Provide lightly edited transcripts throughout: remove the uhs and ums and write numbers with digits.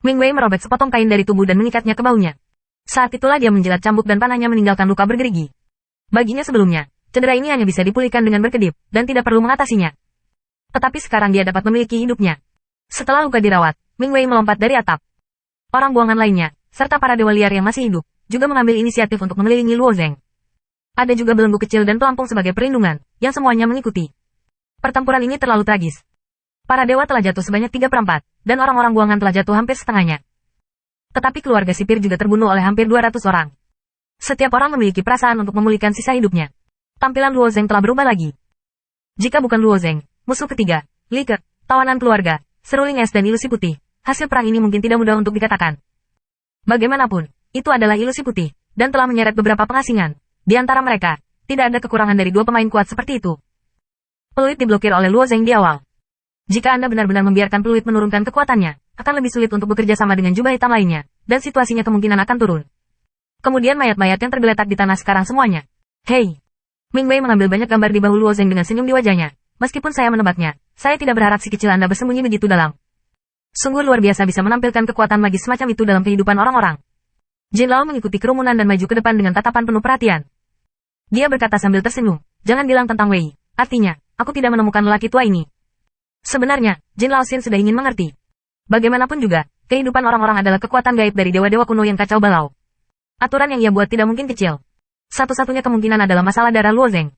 Ming Wei merobek sepotong kain dari tubuh dan mengikatnya ke baunya. Saat itulah dia menjilat cambuk dan panahnya meninggalkan luka bergerigi. Baginya sebelumnya, cedera ini hanya bisa dipulihkan dengan berkedip, dan tidak perlu mengatasinya. Tetapi sekarang dia dapat memiliki hidupnya. Setelah luka dirawat, Ming Wei melompat dari atap. Orang buangan lainnya, serta para dewa liar yang masih hidup, juga mengambil inisiatif untuk mengelilingi Luo Zeng. Ada juga belenggu kecil dan pelampung sebagai perlindungan, yang semuanya mengikuti. Pertempuran ini terlalu tragis. Para dewa telah jatuh sebanyak 3/4, dan orang-orang buangan telah jatuh hampir setengahnya. Tetapi keluarga sipir juga terbunuh oleh hampir 200 orang. Setiap orang memiliki perasaan untuk memulihkan sisa hidupnya. Tampilan Luo Zeng telah berubah lagi. Jika bukan Luo Zeng, musuh ketiga, Li Ke, tawanan keluarga, seruling es dan ilusi putih, hasil perang ini mungkin tidak mudah untuk dikatakan. Bagaimanapun, itu adalah ilusi putih, dan telah menyeret beberapa pengasingan. Di antara mereka, tidak ada kekurangan dari 2 pemain kuat seperti itu. Peluit diblokir oleh Luo Zeng di awal. Jika Anda benar-benar membiarkan peluit menurunkan kekuatannya, akan lebih sulit untuk bekerja sama dengan jubah hitam lainnya, dan situasinya kemungkinan akan turun. Kemudian mayat-mayat yang tergeletak di tanah sekarang semuanya. Hei! Ming Wei mengambil banyak gambar di bahu Luo Zeng dengan senyum di wajahnya. Meskipun saya menebaknya, saya tidak berharap si kecil Anda bersembunyi begitu dalam. Sungguh luar biasa bisa menampilkan kekuatan magis semacam itu dalam kehidupan orang-orang. Jin Lao mengikuti kerumunan dan maju ke depan dengan tatapan penuh perhatian. Dia berkata sambil tersenyum, jangan bilang tentang Wei, artinya, aku tidak menemukan lelaki tua ini. Sebenarnya, Jin Lao Xin sudah ingin mengerti. Bagaimanapun juga, kehidupan orang-orang adalah kekuatan gaib dari dewa-dewa kuno yang kacau balau. Aturan yang ia buat tidak mungkin kecil. Satu-satunya kemungkinan adalah masalah darah Luo Zeng.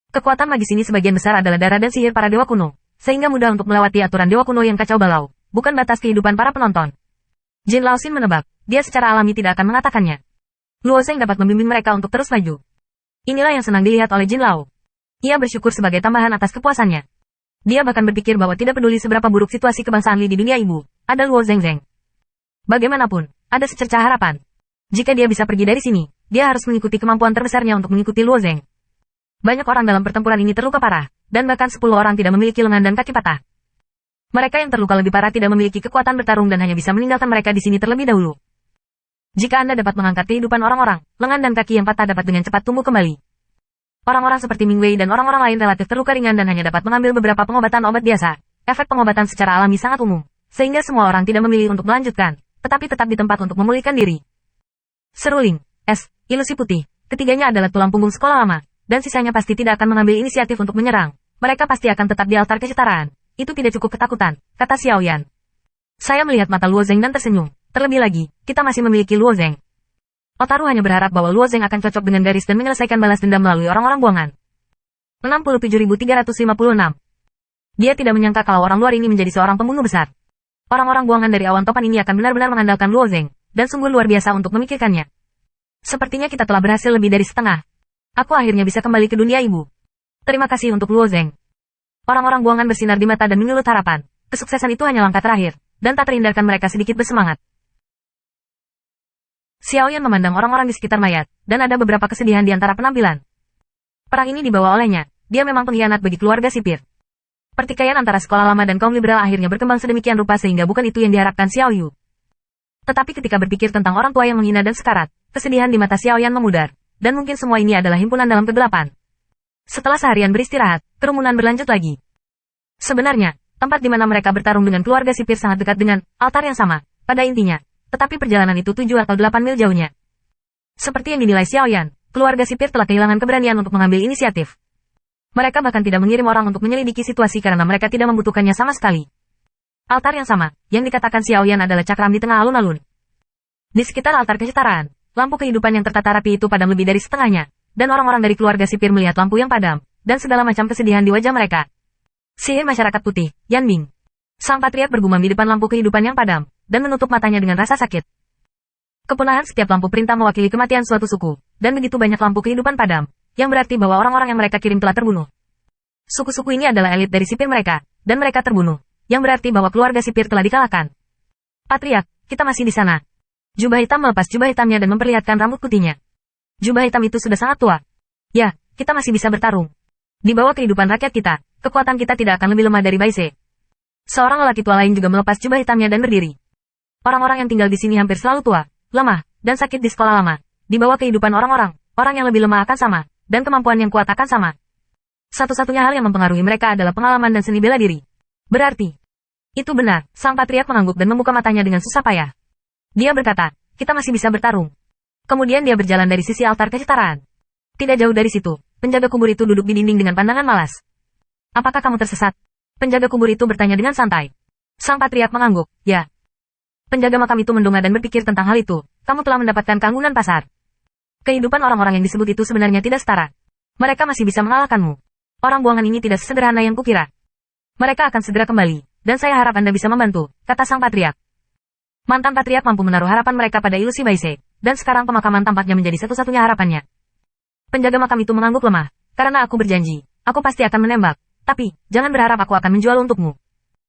Kekuatan magis ini sebagian besar adalah darah dan sihir para dewa kuno, sehingga mudah untuk melewati aturan dewa kuno yang kacau balau, bukan batas kehidupan para penonton. Jin Lao Xin menebak, dia secara alami tidak akan mengatakannya. Luo Zeng dapat membimbing mereka untuk terus maju. Inilah yang senang dilihat oleh Jin Lao. Ia bersyukur sebagai tambahan atas kepuasannya. Dia bahkan berpikir bahwa tidak peduli seberapa buruk situasi kebangsaan Li di dunia ibu, ada Luo Zeng Zeng. Bagaimanapun, ada secercah harapan. Jika dia bisa pergi dari sini, dia harus mengikuti kemampuan terbesarnya untuk mengikuti Luo Zeng. Banyak orang dalam pertempuran ini terluka parah, dan bahkan 10 orang tidak memiliki lengan dan kaki patah. Mereka yang terluka lebih parah tidak memiliki kekuatan bertarung dan hanya bisa meninggalkan mereka di sini terlebih dahulu. Jika Anda dapat mengangkat kehidupan orang-orang, lengan dan kaki yang patah dapat dengan cepat tumbuh kembali. Orang-orang seperti Ming Wei dan orang-orang lain relatif terluka ringan dan hanya dapat mengambil beberapa pengobatan obat biasa. Efek pengobatan secara alami sangat umum, sehingga semua orang tidak memilih untuk melanjutkan, tetapi tetap di tempat untuk memulihkan diri. Seruling, es, ilusi putih, ketiganya adalah tulang punggung sekolah lama, dan sisanya pasti tidak akan mengambil inisiatif untuk menyerang. Mereka pasti akan tetap di altar kesetaraan. Itu tidak cukup ketakutan, kata Xiao Yan. Saya melihat mata Luo Zeng dan tersenyum. Terlebih lagi, kita masih memiliki Luo Zeng. Otaru hanya berharap bahwa Luo Zeng akan cocok dengan garis dan menyelesaikan balas dendam melalui orang-orang buangan. 67.356. Dia tidak menyangka kalau orang luar ini menjadi seorang pembunuh besar. Orang-orang buangan dari awan topan ini akan benar-benar mengandalkan Luo Zeng, dan sungguh luar biasa untuk memikirkannya. Sepertinya kita telah berhasil lebih dari setengah. Aku akhirnya bisa kembali ke dunia ibu. Terima kasih untuk Luo Zeng. Orang-orang buangan bersinar di mata dan menyulut harapan. Kesuksesan itu hanya langkah terakhir, dan tak terhindarkan mereka sedikit bersemangat. Xiao Yan memandang orang-orang di sekitar mayat, dan ada beberapa kesedihan di antara penampilan. Perang ini dibawa olehnya, dia memang pengkhianat bagi keluarga sipir. Pertikaian antara sekolah lama dan kaum liberal akhirnya berkembang sedemikian rupa sehingga bukan itu yang diharapkan Xiao Yu. Tetapi ketika berpikir tentang orang tua yang menghina dan sekarat, kesedihan di mata Xiao Yan memudar, dan mungkin semua ini adalah himpunan dalam kegelapan. Setelah seharian beristirahat, kerumunan berlanjut lagi. Sebenarnya, tempat di mana mereka bertarung dengan keluarga sipir sangat dekat dengan altar yang sama, pada intinya. Tetapi perjalanan itu 7 atau 8 mil jauhnya. Seperti yang dinilai Xiao Yan, keluarga sipir telah kehilangan keberanian untuk mengambil inisiatif. Mereka bahkan tidak mengirim orang untuk menyelidiki situasi karena mereka tidak membutuhkannya sama sekali. Altar yang sama, yang dikatakan Xiao Yan adalah cakram di tengah alun-alun. Di sekitar altar kesetaraan, lampu kehidupan yang tertata rapi itu padam lebih dari setengahnya, dan orang-orang dari keluarga sipir melihat lampu yang padam, dan segala macam kesedihan di wajah mereka. Sihir masyarakat putih, Yan Bing. Sang patriark bergumam di depan lampu kehidupan yang padam, dan menutup matanya dengan rasa sakit. Kepunahan setiap lampu perintah mewakili kematian suatu suku, dan begitu banyak lampu kehidupan padam, yang berarti bahwa orang-orang yang mereka kirim telah terbunuh. Suku-suku ini adalah elit dari sipir mereka, dan mereka terbunuh, yang berarti bahwa keluarga sipir telah dikalahkan. Patriark, kita masih di sana. Jubah hitam melepas jubah hitamnya dan memperlihatkan rambut putihnya. Jubah hitam itu sudah sangat tua. Ya, kita masih bisa bertarung. Di bawah kehidupan rakyat kita, kekuatan kita tidak akan lebih lemah dari Baise. Seorang lelaki tua lain juga melepas jubah hitamnya dan berdiri. Orang-orang yang tinggal di sini hampir selalu tua, lemah, dan sakit di sekolah lama. Di bawah kehidupan orang-orang, orang yang lebih lemah akan sama, dan kemampuan yang kuat akan sama. Satu-satunya hal yang mempengaruhi mereka adalah pengalaman dan seni bela diri. Berarti, Itu benar, sang patriark mengangguk dan membuka matanya dengan susah payah. Dia berkata, kita masih bisa bertarung. Kemudian dia berjalan dari sisi altar kesetaraan. Tidak jauh dari situ, penjaga kubur itu duduk di dinding dengan pandangan malas. Apakah kamu tersesat? Penjaga kubur itu bertanya dengan santai. Sang patriark mengangguk, ya. Penjaga makam itu mendongak dan berpikir tentang hal itu. Kamu telah mendapatkan keanggunan pasar. Kehidupan orang-orang yang disebut itu sebenarnya tidak setara. Mereka masih bisa mengalahkanmu. Orang buangan ini tidak sesederhana yang kukira. Mereka akan segera kembali, dan saya harap Anda bisa membantu, kata sang patriark. Mantan patriark mampu menaruh harapan mereka pada ilusi Baise, dan sekarang pemakaman tampaknya menjadi satu-satunya harapannya. Penjaga makam itu mengangguk lemah, karena aku berjanji, aku pasti akan menembak, tapi, jangan berharap aku akan menjual untukmu.